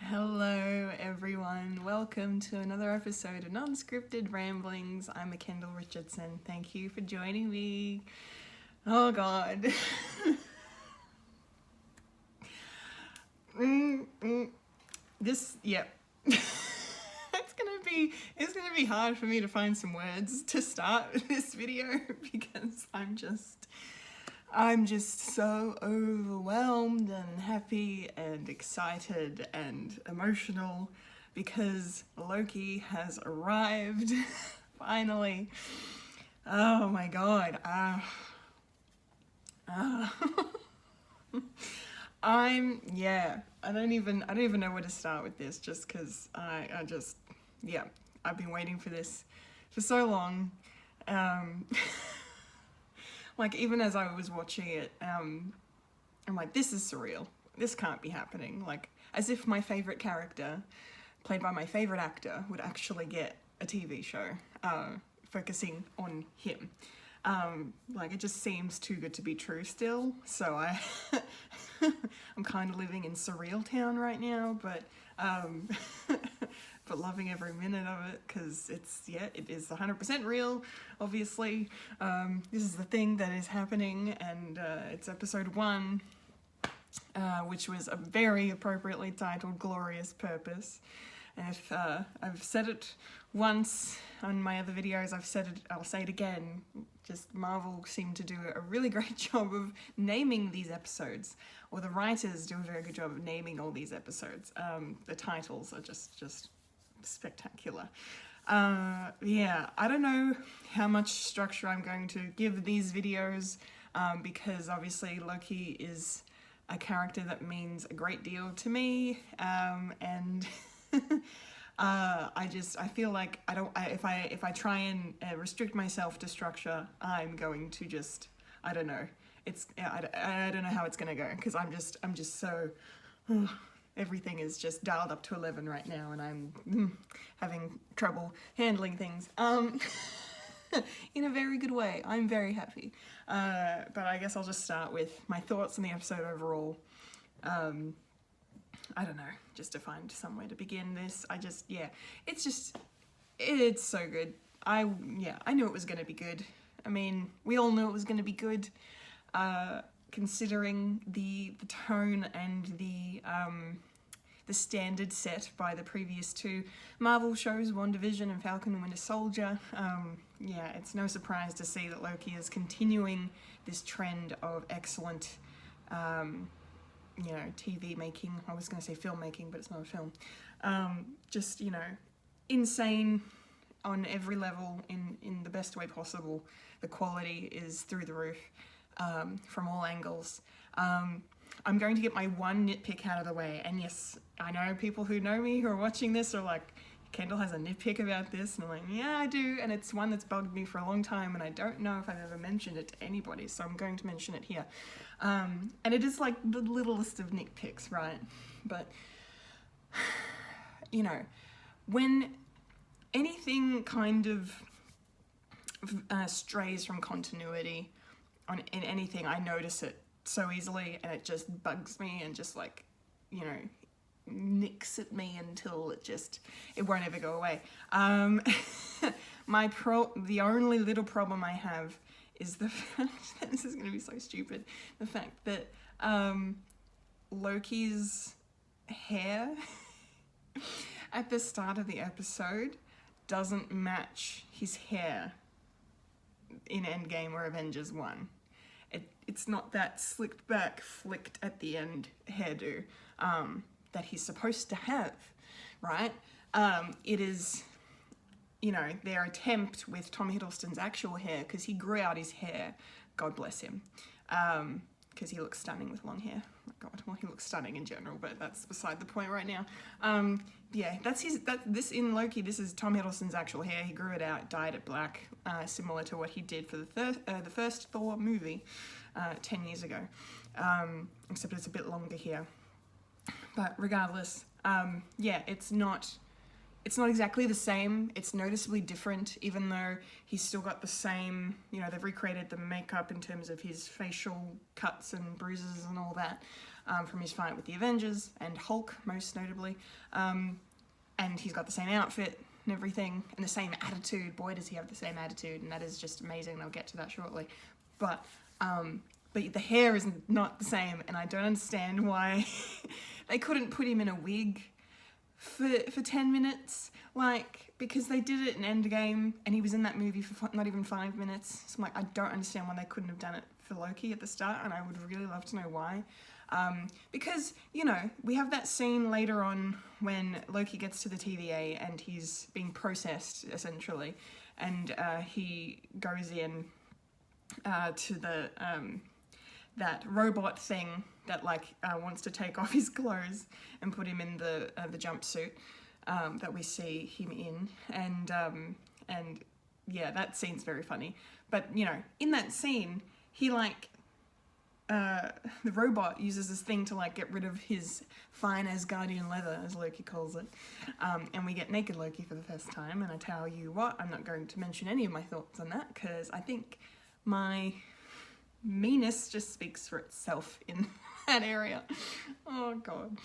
Hello everyone, welcome to another episode of Unscripted Ramblings. I'm a Kendall Richardson. Thank you for joining me. Oh god. This, yep. It's gonna be hard for me to find some words to start this video because I'm just so overwhelmed and happy and excited and emotional because Loki has arrived finally. Oh my god. I don't even know where to start with this just because I've been waiting for this for so long. Like, even as I was watching it, I'm like, this is surreal. This can't be happening. Like, as if my favourite character, played by my favourite actor, would actually get a TV show focusing on him. Like, it just seems too good to be true still. So I'm kind of living in surreal town right now, but but loving every minute of it because it is 100% real, obviously. This is the thing that is happening, and it's episode 1, which was a very appropriately titled Glorious Purpose. And if I've said it once on my other videos, I'll say it again. Just Marvel seemed to do a really great job of naming these episodes, or the writers do a very good job of naming all these episodes. The titles are just spectacular. I don't know how much structure I'm going to give these videos because obviously Loki is a character that means a great deal to me, and I feel like if I try and restrict myself to structure, I'm going to I don't know. I don't know how it's gonna go because I'm just so everything is just dialed up to 11 right now, and I'm having trouble handling things in a very good way. I'm very happy, but I guess I'll just start with my thoughts on the episode overall. I don't know, just to find somewhere to begin this. It's so good. I knew it was going to be good. I mean, we all knew it was going to be good, considering the tone and the standard set by the previous 2 Marvel shows, WandaVision and Falcon and Winter Soldier. It's no surprise to see that Loki is continuing this trend of excellent TV making. I was going to say filmmaking, but it's not a film. Insane on every level in the best way possible. The quality is through the roof from all angles. I'm going to get my one nitpick out of the way, and yes, I know people who know me who are watching this are like, Kendall has a nitpick about this, and I'm like, yeah, I do, and it's one that's bugged me for a long time, and I don't know if I've ever mentioned it to anybody, so I'm going to mention it here. And it is like the littlest of nitpicks, right? But, when anything kind of strays from continuity in anything, I notice it so easily, and it just bugs me and just nicks at me until it won't ever go away. The only little problem I have is the fact that this is going to be so stupid. The fact that Loki's hair at the start of the episode doesn't match his hair in Endgame or Avengers 1. It's not that slicked back, flicked at the end hairdo that he's supposed to have, right? It is, their attempt with Tom Hiddleston's actual hair, because he grew out his hair, God bless him, because he looks stunning with long hair. Oh my God, well, he looks stunning in general, but that's beside the point right now. This in Loki, this is Tom Hiddleston's actual hair. He grew it out, dyed it black, similar to what he did for the first Thor movie 10 years ago, except it's a bit longer here. But regardless, it's not exactly the same. It's noticeably different, even though he's still got the same, they've recreated the makeup in terms of his facial cuts and bruises and all that. from his fight with the Avengers and Hulk, most notably. And he's got the same outfit and everything, and the same attitude. Boy, does he have the same attitude, and that is just amazing. I'll get to that shortly. But the hair is not the same, and I don't understand why they couldn't put him in a wig for 10 minutes, like, because they did it in Endgame, and he was in that movie for not even 5 minutes. So I'm like, I don't understand why they couldn't have done it for Loki at the start, and I would really love to know why. Because, you know, we have that scene later on when Loki gets to the TVA and he's being processed, essentially, and he goes in to the that robot thing that wants to take off his clothes and put him in the jumpsuit that we see him in, and yeah, that scene's very funny. But you know, in that scene, he the robot uses this thing to get rid of his fine Asgardian leather, as Loki calls it, and we get naked Loki for the first time. And I tell you what, I'm not going to mention any of my thoughts on that because I think my meanness just speaks for itself in that area. Oh god,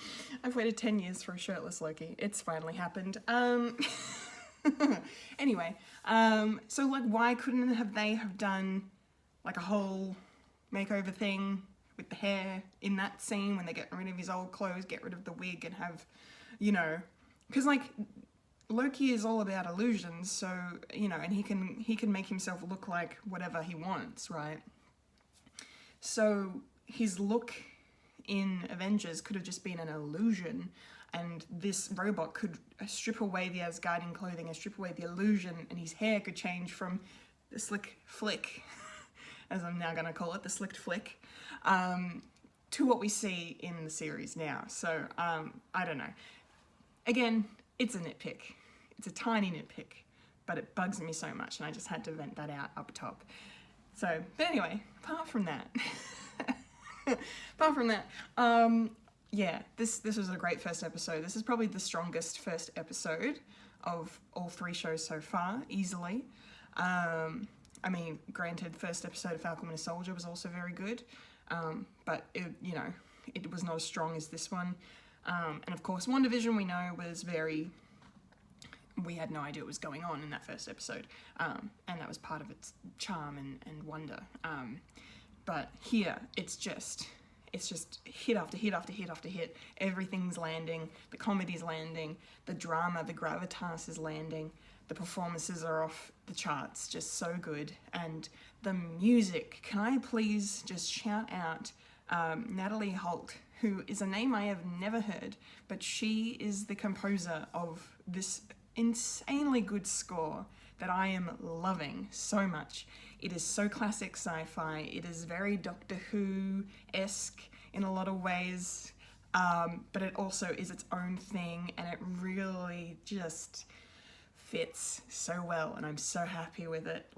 I've waited 10 years for a shirtless Loki. It's finally happened. Anyway, so why couldn't they have done a whole makeover thing with the hair in that scene when they get rid of his old clothes, get rid of the wig, and have, you know, because Loki is all about illusions, so, you know, and he can make himself look like whatever he wants, right? So his look in Avengers could have just been an illusion, and this robot could strip away the Asgardian clothing and strip away the illusion, and his hair could change from the slick flick, as I'm now going to call it, the slicked flick, to what we see in the series now. So, I don't know. Again, it's a nitpick. It's a tiny nitpick, but it bugs me so much, and I just had to vent that out up top. So, but anyway, apart from that, yeah, this was a great first episode. This is probably the strongest first episode of all 3 shows so far, easily. I mean, granted, first episode of Falcon Winter Soldier was also very good, but it was not as strong as this one. And of course, WandaVision, we know, was we had no idea what was going on in that first episode, and that was part of its charm and wonder. But here, it's just hit after hit after hit after hit. Everything's landing. The comedy's landing. The drama, the gravitas is landing. The performances are off the charts, just so good. And the music, can I please just shout out Natalie Holt, who is a name I have never heard, but she is the composer of this insanely good score that I am loving so much. It is so classic sci-fi. It is very Doctor Who-esque in a lot of ways, but it also is its own thing, and it really just fits so well, and I'm so happy with it.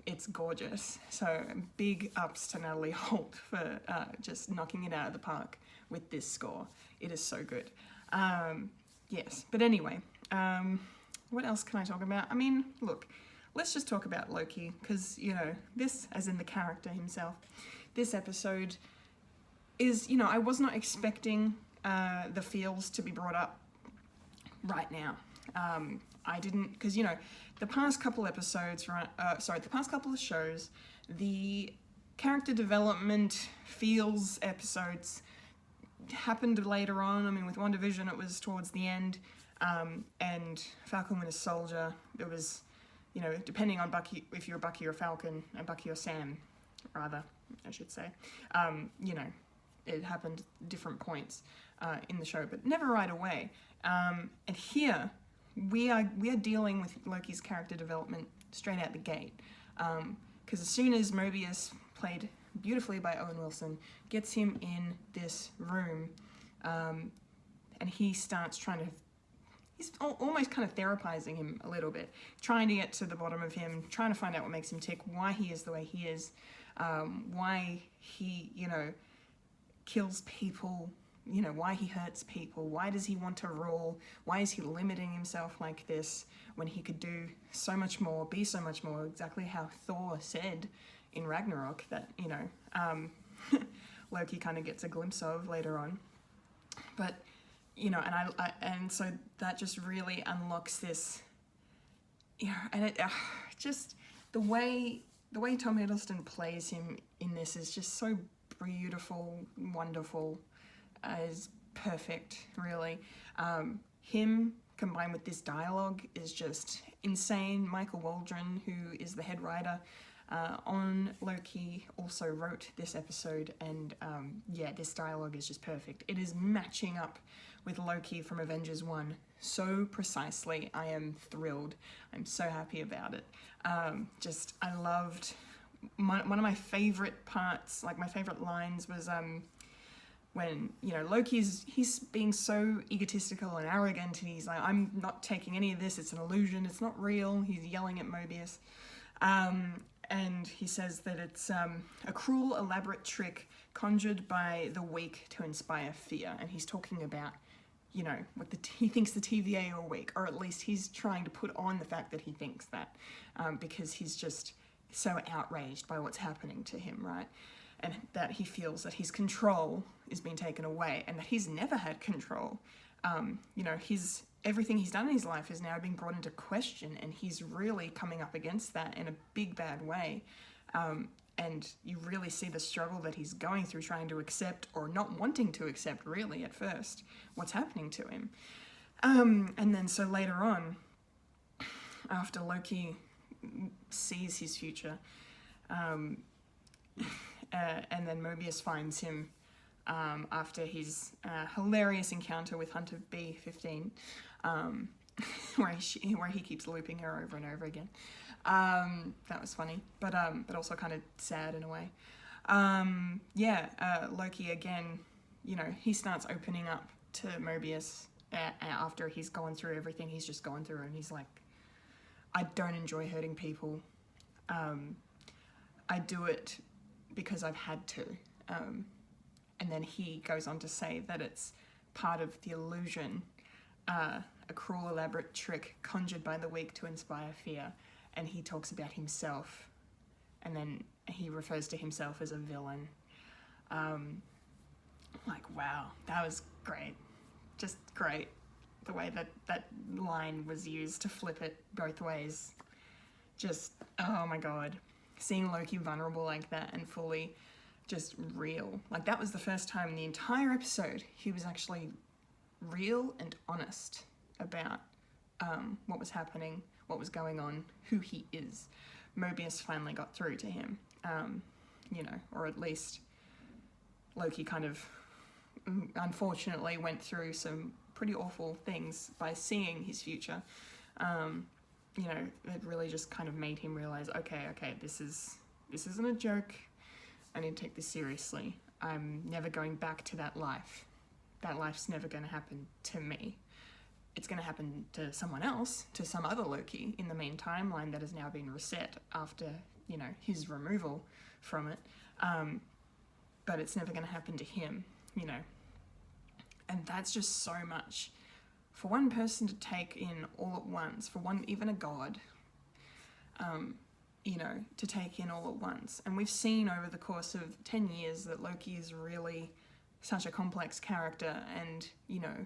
It's gorgeous. So big ups to Natalie Holt for just knocking it out of the park with this score. It is so good. Yes, but anyway, what else can I talk about? I mean, look, let's just talk about Loki, because, you know, this, as in the character himself, this episode is, you know, I was not expecting the feels to be brought up right now. I didn't, because, you know, the past couple episodes, the past couple of shows, the character development feels episodes happened later on. I mean, with WandaVision, it was towards the end, and Falcon Winter Soldier, it was, you know, depending on Bucky, if you're Bucky or Falcon, and Bucky or Sam, rather, I should say, you know, it happened at different points in the show, but never right away. And here, we are dealing with Loki's character development straight out the gate, because as soon as Mobius, played beautifully by Owen Wilson, gets him in this room, and he starts he's almost kind of therapizing him a little bit, trying to get to the bottom of him, trying to find out what makes him tick, why he is the way he is, why he, you know, kills people, you know, why he hurts people, why does he want to rule, why is he limiting himself like this when he could do so much more, be so much more, exactly how Thor said in Ragnarok, that, you know, Loki kind of gets a glimpse of later on. But, you know, and so that just really unlocks this, you know, and it just the way Tom Hiddleston plays him in this is just so beautiful, wonderful, is perfect, really. Him combined with this dialogue is just insane. Michael Waldron, who is the head writer on Loki, also wrote this episode, and yeah, this dialogue is just perfect. It is matching up with Loki from Avengers 1 so precisely. I am thrilled. I'm so happy about it. I loved, one of my favorite parts, like my favorite lines was when, you know, he's being so egotistical and arrogant, and he's like, I'm not taking any of this, it's an illusion, it's not real. He's yelling at Mobius. And he says that it's a cruel, elaborate trick conjured by the weak to inspire fear. And he's talking about, you know, what he thinks the TVA are weak, or at least he's trying to put on the fact that he thinks that, because he's just so outraged by what's happening to him, right? And that he feels that his control is being taken away, and that he's never had control. You know, everything he's done in his life is now being brought into question, and he's really coming up against that in a big, bad way. And you really see the struggle that he's going through, trying to accept, or not wanting to accept, really, at first, what's happening to him. And then so later on, after Loki sees his future, and then Mobius finds him after his hilarious encounter with Hunter B-15, where he keeps looping her over and over again. That was funny, but also kind of sad in a way. Loki again, you know, he starts opening up to Mobius after he's gone through everything he's just gone through, and he's like, I don't enjoy hurting people. I do it because I've had to. And then he goes on to say that it's part of the illusion, a cruel, elaborate trick conjured by the weak to inspire fear. And he talks about himself, and then he refers to himself as a villain. Like, wow, that was great. Just great. The way that line was used to flip it both ways. Just, oh my God. Seeing Loki vulnerable like that and fully just real. Like, that was the first time in the entire episode he was actually real and honest about what was happening, what was going on, who he is. Mobius finally got through to him, you know, or at least Loki kind of, unfortunately, went through some pretty awful things by seeing his future. You know, it really just kind of made him realize, okay, this isn't a joke. I need to take this seriously. I'm never going back to that life. That life's never going to happen to me. It's going to happen to someone else, to some other Loki in the main timeline that has now been reset after, you know, his removal from it. But it's never going to happen to him, you know. And that's just so much. For one person to take in all at once, for one, even a god, you know, to take in all at once. And we've seen over the course of 10 years that Loki is really such a complex character, and, you know,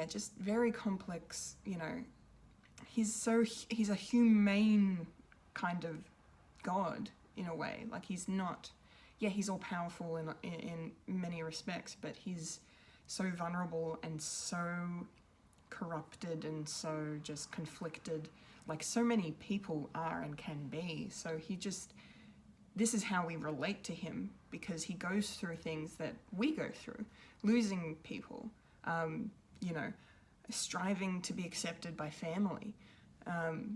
just very complex, you know. He's a humane kind of god in a way. Like, he's not, he's all powerful in many respects, but he's so vulnerable and so corrupted and so just conflicted, like so many people are and can be. So this is how we relate to him, because he goes through things that we go through, losing people, you know, striving to be accepted by family,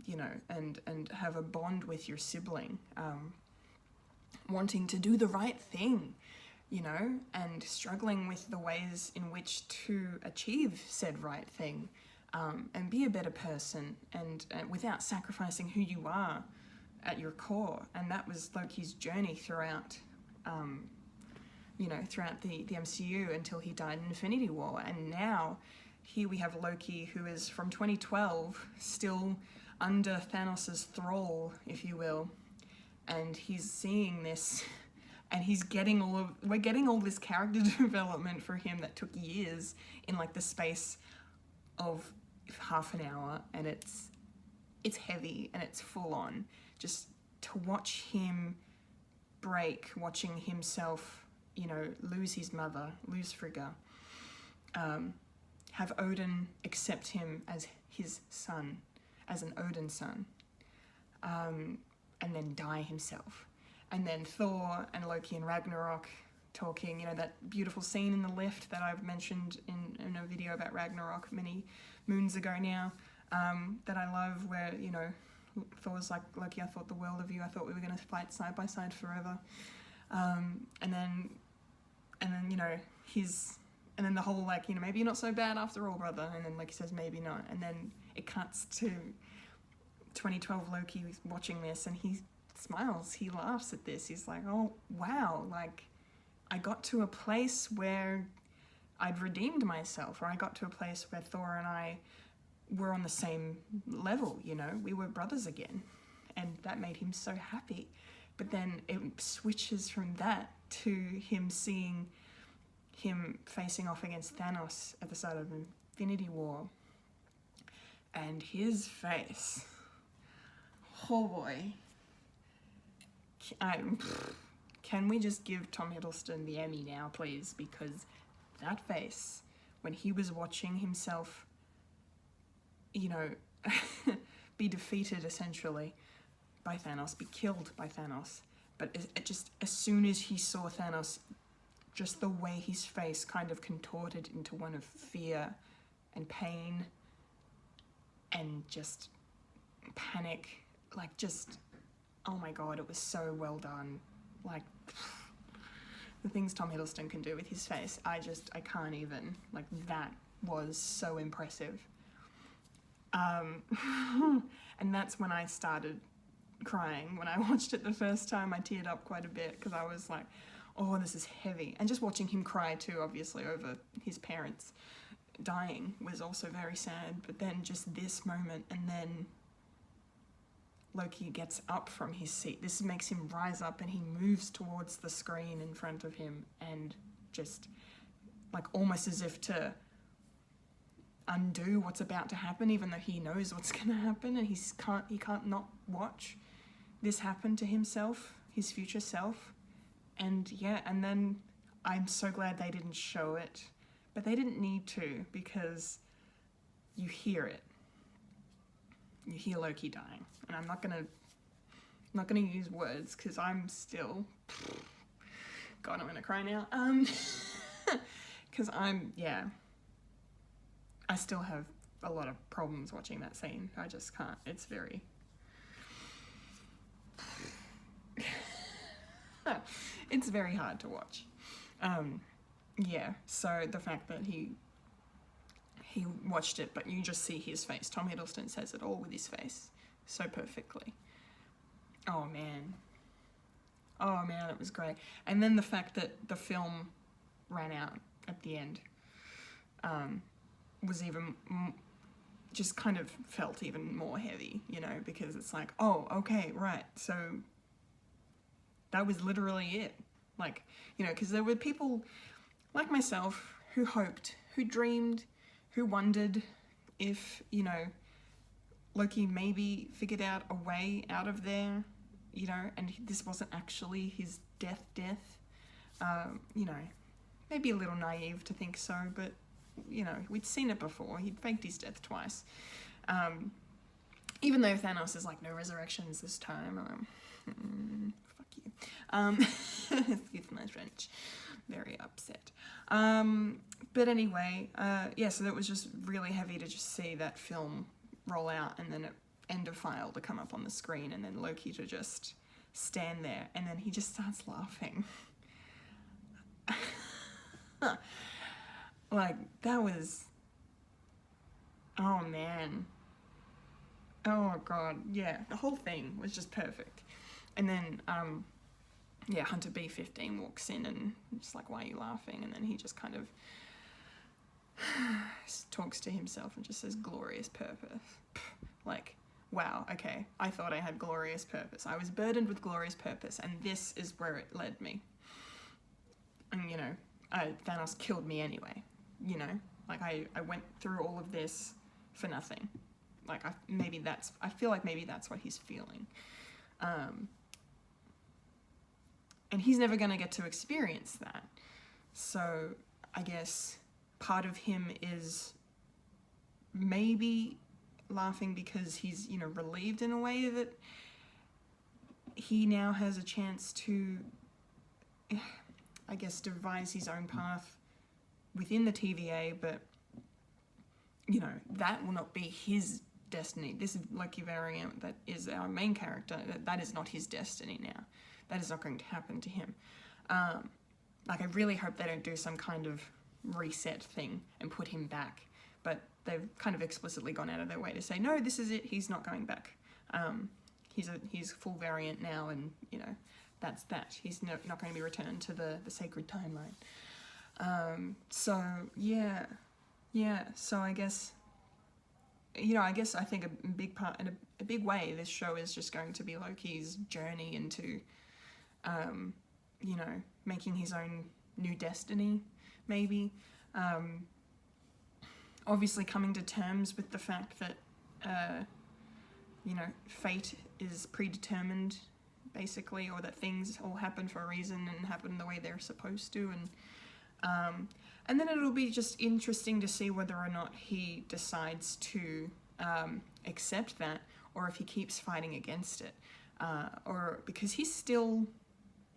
you know, and have a bond with your sibling, wanting to do the right thing, you know, and struggling with the ways in which to achieve said right thing, and be a better person, and without sacrificing who you are at your core. And that was Loki's journey throughout, you know, throughout the MCU until he died in Infinity War. And now here we have Loki, who is from 2012, still under Thanos' thrall, if you will, and he's seeing this, and we're getting all this character development for him that took years in like the space of half an hour, and it's heavy and it's full on. Just to watch him break, watching himself, you know, lose his mother, lose Frigga, have Odin accept him as his son, as an Odin son, and then die himself. And then Thor and Loki and Ragnarok talking, you know, that beautiful scene in the lift that I've mentioned in a video about Ragnarok many moons ago now, that I love, where, you know, Thor's like, Loki, I thought the world of you, I thought we were going to fight side by side forever. And then, you know, and then the whole, like, you know, maybe you're not so bad after all, brother. And then Loki says, maybe not. And then it cuts to 2012 Loki watching this, and he smiles, he laughs at this. He's like, oh, wow, like, I got to a place where I'd redeemed myself, or I got to a place where Thor and I were on the same level, you know, we were brothers again. And that made him so happy. But then it switches from that to him seeing him facing off against Thanos at the start of Infinity War. And his face, oh boy. Can we just give Tom Hiddleston the Emmy now, please? Because that face, when he was watching himself, you know, be defeated essentially by Thanos, be killed by Thanos, but it just, as soon as he saw Thanos, just the way his face kind of contorted into one of fear and pain and just panic, like, just, oh my god, it was so well done. Like, the things Tom Hiddleston can do with his face, I can't even, like, that was so impressive. And that's when I started crying. When I watched it the first time, I teared up quite a bit, because I was like, oh, this is heavy. And just watching him cry too, obviously, over his parents dying was also very sad. But then just this moment, and then Loki gets up from his seat. This makes him rise up, and he moves towards the screen in front of him, and just, like, almost as if to undo what's about to happen, even though he knows what's going to happen, and he can't not watch this happen to himself, his future self. And yeah, and then I'm so glad they didn't show it, but they didn't need to, because you hear it. You hear Loki dying, and I'm not gonna use words, because I'm still, God, I'm gonna cry now. Because I still have a lot of problems watching that scene. I just can't. It's very... it's very hard to watch. Yeah, so the fact that he watched it, but you just see his face. Tom Hiddleston says it all with his face so perfectly. Oh man, it was great. And then the fact that the film ran out at the end was even just kind of felt even more heavy, you know, because it's like, oh, okay, right, so that was literally it. Like, you know, because there were people like myself who hoped, who dreamed, who wondered if, you know, Loki maybe figured out a way out of there, you know, and this wasn't actually his death. You know, maybe a little naive to think so, but, you know, we'd seen it before. He'd faked his death twice. Even though Thanos is like, no resurrections this time. Fuck you. Excuse my French. Very upset. But anyway, yeah, so that was just really heavy to just see that film roll out, and then end of file to come up on the screen, and then Loki to just stand there, and then he just starts laughing. Like, that was... oh man. Oh god, yeah, the whole thing was just perfect. And then, yeah, Hunter B-15 walks in and just like, why are you laughing? And then he just kind of talks to himself and just says, glorious purpose. Like, wow, okay, I thought I had glorious purpose. I was burdened with glorious purpose, and this is where it led me. And, you know, Thanos killed me anyway, you know? Like, I went through all of this for nothing. Like, I feel like maybe that's what he's feeling. And he's never going to get to experience that. So, I guess part of him is maybe laughing because he's, you know, relieved in a way that he now has a chance to, I guess, devise his own path within the TVA, but, you know, that will not be his destiny. This Loki variant that is our main character, that is not his destiny now. That is not going to happen to him. Like, I really hope they don't do some kind of reset thing and put him back. But they've kind of explicitly gone out of their way to say, no, this is it, he's not going back. He's full variant now, and, you know, that's that. He's not going to be returned to the sacred timeline. So, yeah. So I guess, you know, I think a big part, in a big way, this show is just going to be Loki's journey into, you know, making his own new destiny, maybe. Obviously coming to terms with the fact that, you know, fate is predetermined, basically, or that things all happen for a reason and happen the way they're supposed to, and then it'll be just interesting to see whether or not he decides to accept that, or if he keeps fighting against it, or because he's still,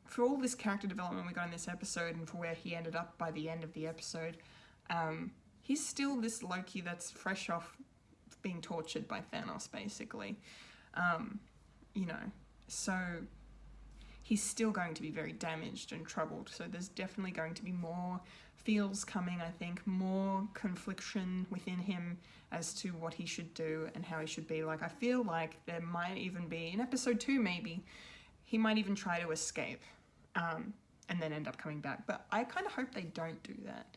for all this character development we got in this episode and for where he ended up by the end of the episode, he's still this Loki that's fresh off being tortured by Thanos, basically. You know, so he's still going to be very damaged and troubled. So there's definitely going to be more feels coming, I think, more confliction within him as to what he should do and how he should be. Like, I feel like there might even be, in episode 2 maybe, he might even try to escape and then end up coming back. But I kind of hope they don't do that,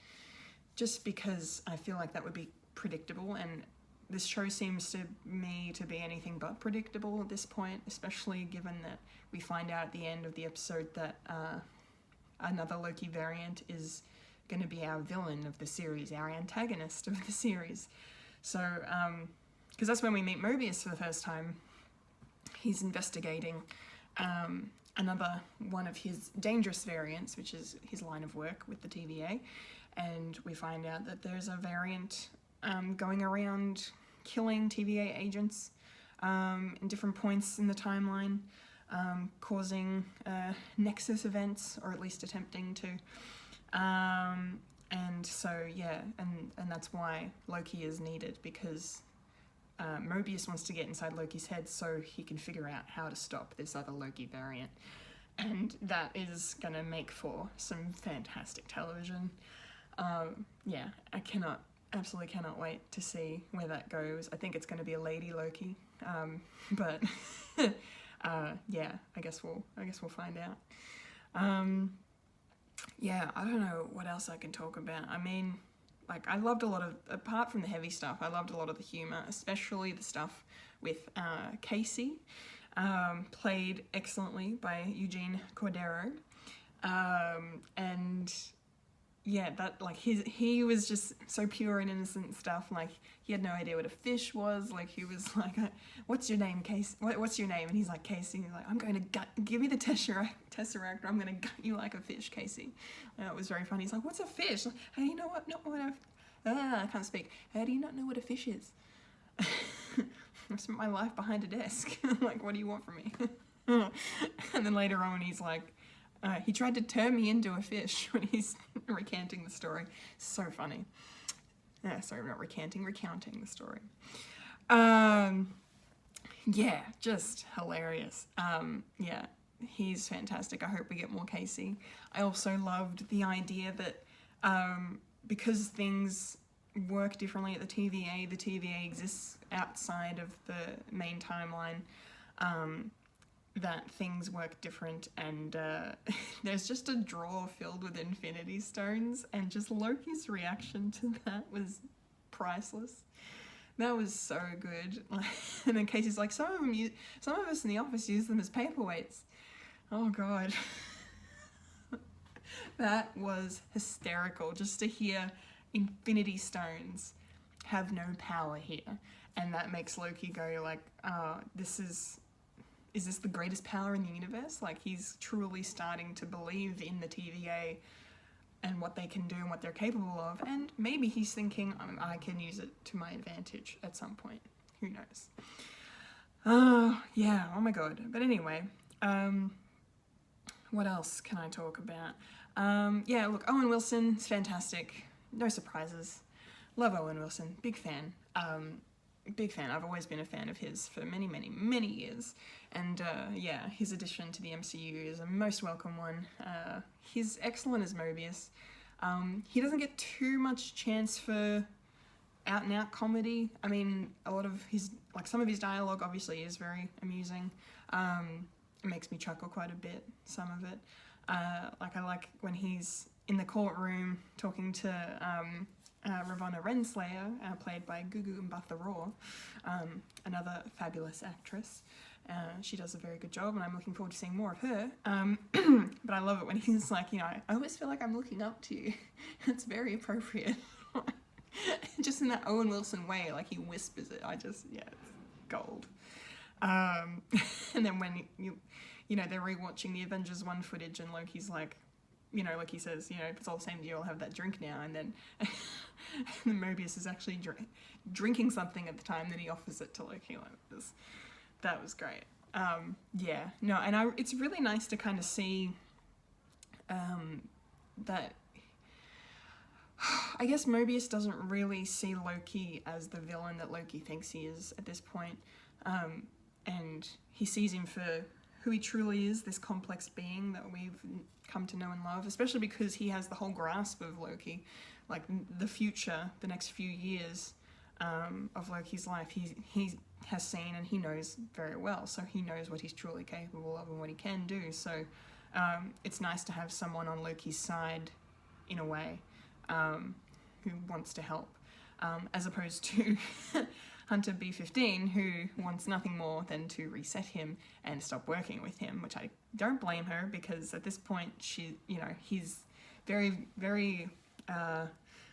just because I feel like that would be predictable, and this show seems to me to be anything but predictable at this point, especially given that we find out at the end of the episode that another Loki variant is going to be our villain of the series, our antagonist of the series. So, because that's when we meet Mobius for the first time. He's investigating another one of his dangerous variants, which is his line of work with the TVA, and we find out that there's a variant going around killing TVA agents in different points in the timeline, causing nexus events, or at least attempting to. And so, yeah, and that's why Loki is needed, because Mobius wants to get inside Loki's head so he can figure out how to stop this other Loki variant. And that is going to make for some fantastic television. Yeah, I absolutely cannot wait to see where that goes. I think it's going to be a lady Loki, but yeah, I guess we'll find out. Yeah, I don't know what else I can talk about. I mean, like, I loved a lot of, apart from the heavy stuff, I loved a lot of the humour, especially the stuff with Casey, played excellently by Eugene Cordero, and yeah, that, like, he was just so pure and innocent and stuff. Like, he had no idea what a fish was. Like, he was like, what's your name, Casey? What's your name? And he's like, Casey. And he's like, I'm going to give me the tesseract, or I'm going to gut you like a fish, Casey. And it was very funny. He's like, what's a fish? Like, how do you know what I can't speak. How do you not know what a fish is? I spent my life behind a desk. Like, what do you want from me? And then later on, he's like, he tried to turn me into a fish when he's recanting the story. So funny. Sorry, not recounting the story. Yeah, just hilarious. Yeah, he's fantastic. I hope we get more Casey. I also loved the idea that because things work differently at the TVA exists outside of the main timeline, that things work different, and there's just a drawer filled with Infinity Stones, and just Loki's reaction to that was priceless. That was so good. And then Casey's like, some of us in the office use them as paperweights. Oh God. That was hysterical, just to hear Infinity Stones have no power here. And that makes Loki go like, is this the greatest power in the universe? Like, he's truly starting to believe in the TVA and what they can do and what they're capable of. And maybe he's thinking, I can use it to my advantage at some point. Who knows? Yeah, oh my God. But anyway, what else can I talk about? Yeah, look, Owen Wilson's fantastic. No surprises. Love Owen Wilson. Big fan. Big fan. I've always been a fan of his for many, many, many years. And yeah, his addition to the MCU is a most welcome one. He's excellent as Mobius. He doesn't get too much chance for out-and-out comedy. I mean, a lot of his, like, some of his dialogue obviously is very amusing. It makes me chuckle quite a bit, some of it. Like, I like when he's in the courtroom talking to Ravonna Renslayer, played by mbatha-raw, another fabulous actress. She does a very good job, and I'm looking forward to seeing more of her. But I love it when he's like, you know, I always feel like I'm looking up to you. It's very appropriate. Just in that Owen Wilson way, like he whispers it. Yeah, it's gold. And then when you know, they're rewatching the Avengers 1 footage, and Loki's like, you know, like he says, you know, if it's all the same to you, I'll have that drink now. And then Mobius is actually drinking something at the time that he offers it to Loki. Like, that was great. Yeah, no, and it's really nice to kind of see that. I guess Mobius doesn't really see Loki as the villain that Loki thinks he is at this point. And he sees him for who he truly is, this complex being that we've come to know and love, especially because he has the whole grasp of Loki, like the future, the next few years of Loki's life, he has seen and he knows very well, so he knows what he's truly capable of and what he can do. So it's nice to have someone on Loki's side, in a way, who wants to help, as opposed to Hunter B-15, who wants nothing more than to reset him and stop working with him, which I don't blame her, because at this point, he's very, very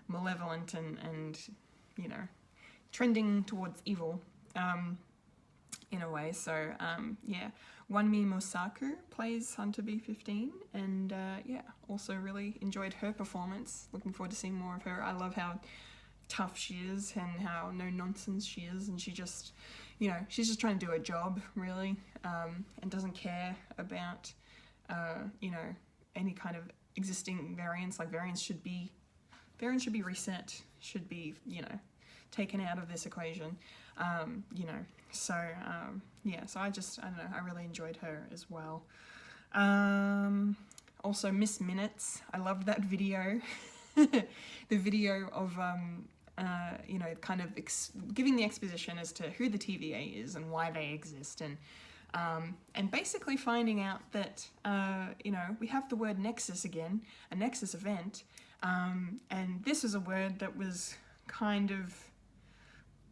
malevolent and you know, trending towards evil, in a way. So yeah, Wanmi Mosaku plays Hunter B-15, and yeah, also really enjoyed her performance. Looking forward to seeing more of her. I love how tough she is and how no nonsense she is, and she just, you know, she's just trying to do her job, really, and doesn't care about you know, any kind of existing variants. Like, variants should be reset, should be, you know, taken out of this equation, you know. So yeah, so I don't know, I really enjoyed her as well. Also Miss Minutes, I loved that video. The video of you know, kind of giving the exposition as to who the TVA is and why they exist, and basically finding out that you know, we have the word nexus again, a nexus event, and this is a word that was kind of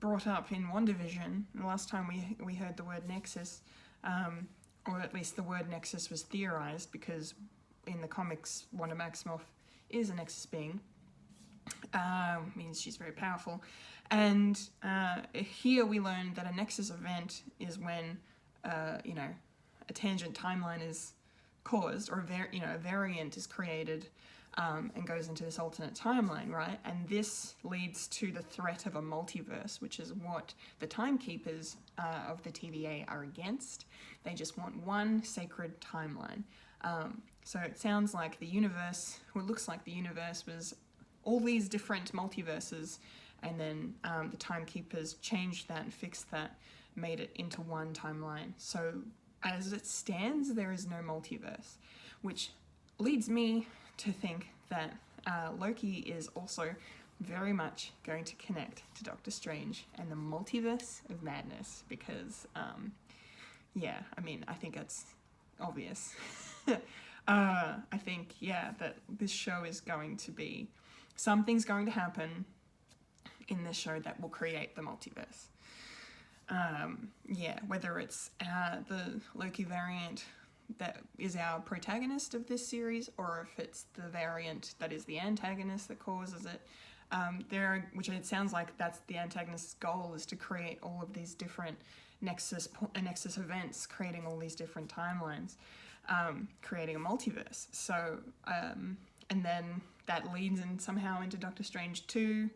brought up in WandaVision. The last time we heard the word nexus, or at least the word nexus was theorized, because in the comics Wanda Maximoff is a nexus being. Means she's very powerful, and here we learn that a nexus event is when you know, a tangent timeline is caused, or a variant is created, and goes into this alternate timeline, right? And this leads to the threat of a multiverse, which is what the timekeepers of the TVA are against. They just want one sacred timeline. So it sounds like the universe, or it looks like the universe, was all these different multiverses, and then the timekeepers changed that and fixed that, made it into one timeline. So as it stands, there is no multiverse, which leads me to think that Loki is also very much going to connect to Doctor Strange and the multiverse of madness, because yeah, I mean, I think it's obvious. I think, yeah, that this show is going to be, something's going to happen, in this show that will create the multiverse. Yeah, whether it's the Loki variant that is our protagonist of this series, or if it's the variant that is the antagonist that causes it. Which it sounds like that's the antagonist's goal, is to create all of these different nexus events, creating all these different timelines, creating a multiverse. So, and then that leads in somehow into Doctor Strange 2,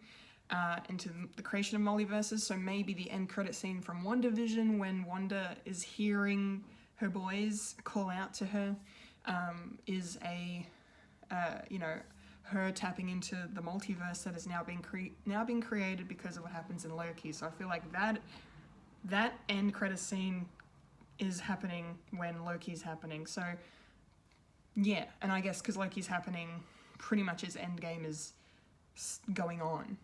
into the creation of multiverses. So maybe the end credit scene from WandaVision, when Wanda is hearing her boys call out to her, is her tapping into the multiverse that has now been created because of what happens in Loki. So I feel like that end credit scene is happening when Loki's happening. So yeah, and I guess because Loki's happening pretty much as Endgame is going on.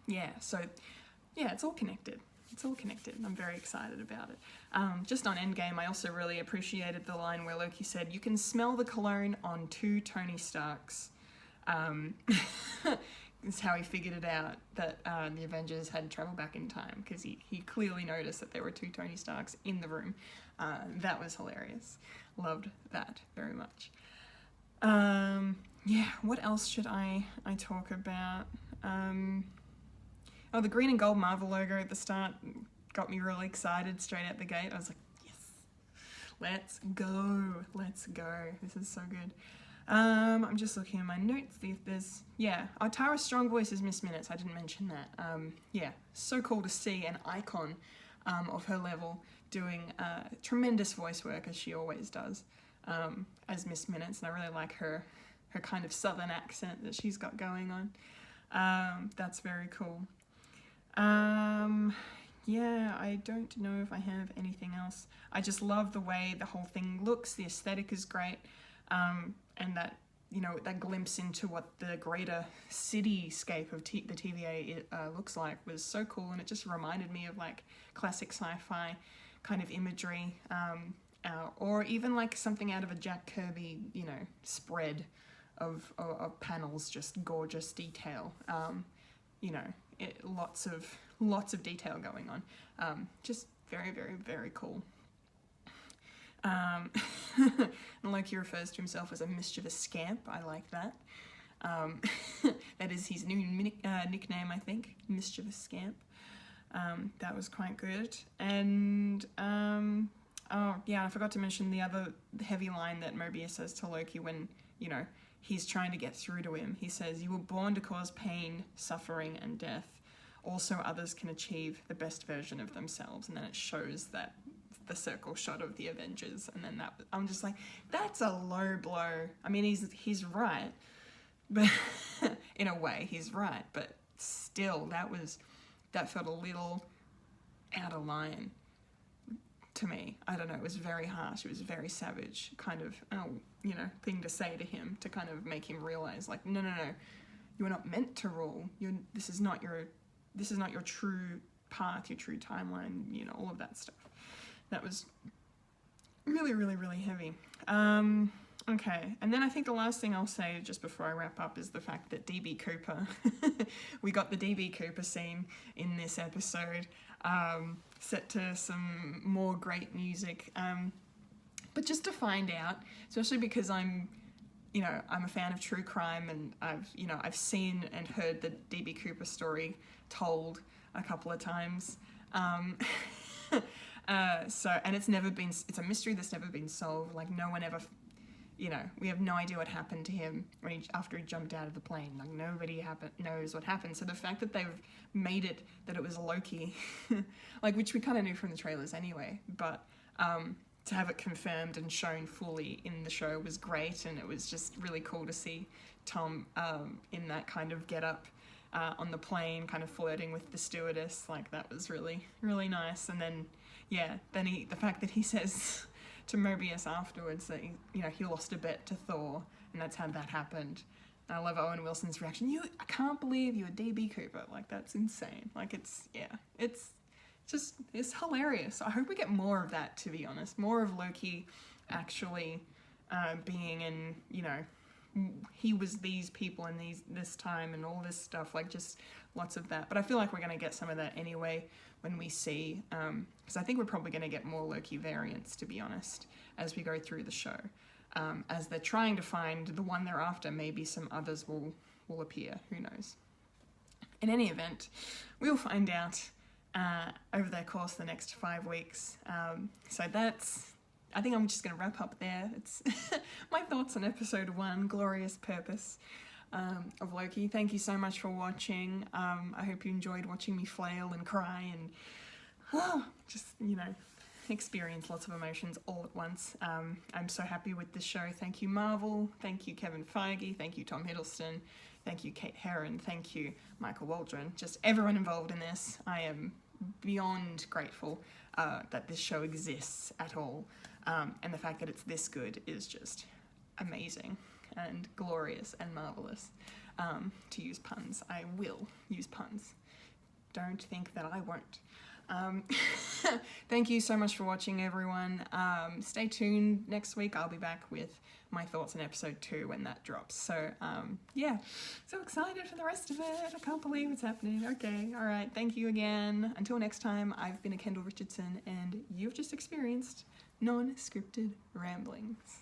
It's all connected. It's all connected, and I'm very excited about it. Just on Endgame, I also really appreciated the line where Loki said, "You can smell the cologne on 2 Tony Starks." It's how he figured it out that the Avengers had traveled back in time, because he clearly noticed that there were 2 Tony Starks in the room. That was hilarious. Loved that very much. What else should I talk about? The green and gold Marvel logo at the start got me really excited straight out the gate. I was like, yes, let's go. This is so good. I'm just looking at my notes, see if there's... Tara's strong voice is Miss Minutes. I didn't mention that. So cool to see an icon of her level doing tremendous voice work, as she always does, as Miss Minutes. And I really like her kind of southern accent that she's got going on. That's very cool. I don't know if I have anything else. I just love the way the whole thing looks. The aesthetic is great. And that, that glimpse into what the greater cityscape of the TVA looks like was so cool. And it just reminded me of like classic sci-fi kind of imagery, or even like something out of a Jack Kirby, spread of panels, just gorgeous detail. Lots of detail going on. Just very, very, very cool. And Loki refers to himself as a mischievous scamp. I like that. That is his new nickname, I think. Mischievous scamp. That was quite good. And I forgot to mention the other heavy line that Mobius says to Loki when, he's trying to get through to him. He says, "You were born to cause pain, suffering, and death. Also, others can achieve the best version of themselves." And then it shows that the circle shot of the Avengers, and then I'm just like, that's a low blow. I mean, he's right, but in a way he's right, but still that felt a little out of line to me. I don't know, it was very harsh, it was very savage kind of thing to say to him, to kind of make him realize, like, no, you're not meant to rule. This is not your true path, your true timeline, all of that stuff. That was really, really, really heavy. Okay, and then I think the last thing I'll say just before I wrap up is the fact that DB Cooper, we got the DB Cooper scene in this episode, set to some more great music. But just to find out, especially because I'm a fan of true crime, and I've seen and heard the DB Cooper story told a couple of times. And it's a mystery that's never been solved. Like, no one ever, we have no idea what happened to him after he jumped out of the plane. Like, nobody knows what happened. So the fact that they've made it that it was Loki, like, which we kind of knew from the trailers anyway, but to have it confirmed and shown fully in the show was great. And it was just really cool to see Tom in that kind of get-up on the plane, kind of flirting with the stewardess. Like, that was really, really nice. And then the fact that he says to Mobius afterwards that he lost a bet to Thor, and that's how that happened. And I love Owen Wilson's reaction. I can't believe you're DB Cooper. Like, that's insane. Like, it's hilarious. I hope we get more of that, to be honest. More of Loki actually being in, he was these people in this time and all this stuff, like just lots of that. But I feel like we're going to get some of that anyway when we see, because I think we're probably going to get more Loki variants, to be honest, as we go through the show. As they're trying to find the one they're after, maybe some others will appear, who knows. In any event, we'll find out over the course of the next 5 weeks. So I think I'm just going to wrap up there. It's my thoughts on episode 1, Glorious Purpose of Loki. Thank you so much for watching. I hope you enjoyed watching me flail and cry and just, experience lots of emotions all at once. I'm so happy with this show. Thank you, Marvel. Thank you, Kevin Feige. Thank you, Tom Hiddleston. Thank you, Kate Herron. Thank you, Michael Waldron. Just everyone involved in this. I am beyond grateful that this show exists at all. And the fact that it's this good is just amazing and glorious and marvelous. To use puns. I will use puns. Don't think that I won't. Thank you so much for watching, everyone. Stay tuned. Next week I'll be back with my thoughts on episode 2 when that drops. So yeah, so excited for the rest of it. I can't believe it's happening. Okay, all right, thank you again. Until next time, I've been a Kendall Richardson and you've just experienced non-scripted ramblings.